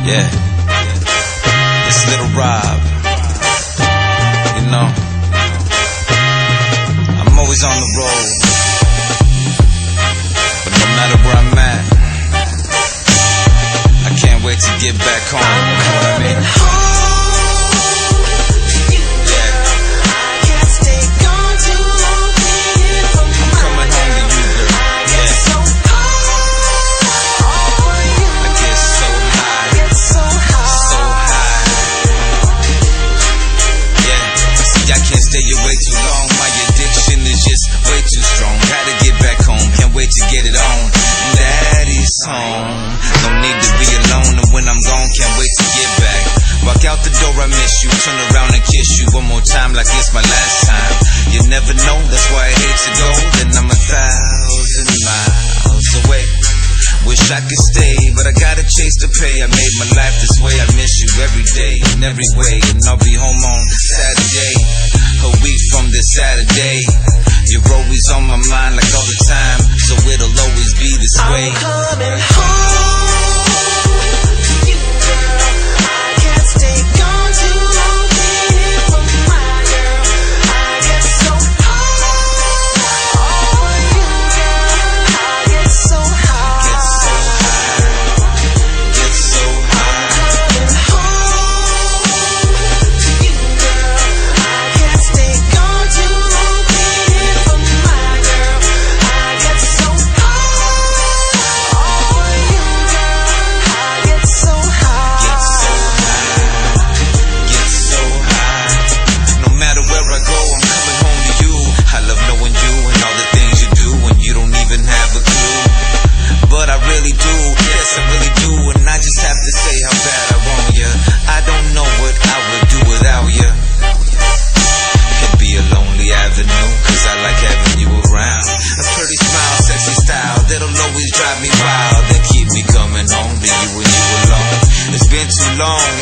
Yeah, it's Little Rob. You know, I'm always on the road, but no matter where I'm at, I can't wait to get back home. You know what I mean? Stay away too long, my addiction is just way too strong. Gotta get back home, can't wait to get it on. Daddy's home, no need to be alone. And when I'm gone, can't wait to get back. Walk out the door, I miss you. Turn around and kiss you one more time like it's my last time. You never know, that's why I hate to go. Then I'm 1,000 miles away. Wish I could stay, but I gotta chase the pay. I made my life this way, I miss you every day, in every way. And I'll be home on Saturday, a week from this Saturday. You're always on my mind like all the time, so it'll always be this way. I'm coming home to you, girl. I can't stay gone too long. Waiting for my girl. I get so high on you, girl. I get so high.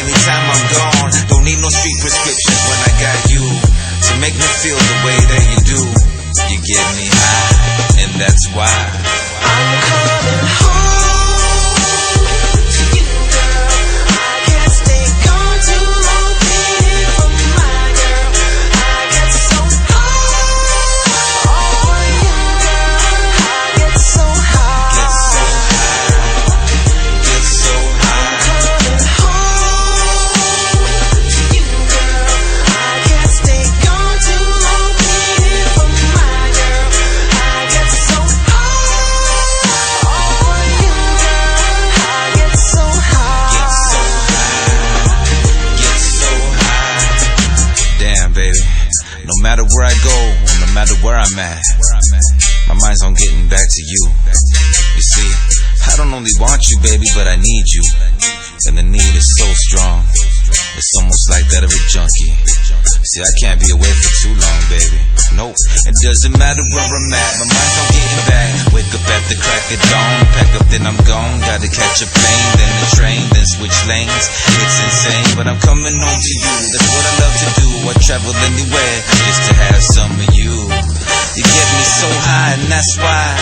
Anytime I'm gone, don't need no street prescriptions when I got you to make me feel the way that you do. You get me high, and that's why I'm coming home to you, girl. I can't stay gone too long. Waiting for my girl. I get so high on you, girl. I get so high. Get so high. Get so high. No matter where I go, no matter where I'm at, my mind's on getting back to you. You see, I don't only want you, baby, but I need you. And the need is so strong, it's almost like that of a junkie. See, I can't be away for too long, baby. Nope, it doesn't matter where I'm at, my mind's on getting back. Wake up at the crack of dawn, pack up then I'm gone. Gotta catch a plane, then a train, then switch lanes. It's insane, but I'm coming home to you. That's what I love to do. I travel anywhere just to have some of you. You get me so high, and that's why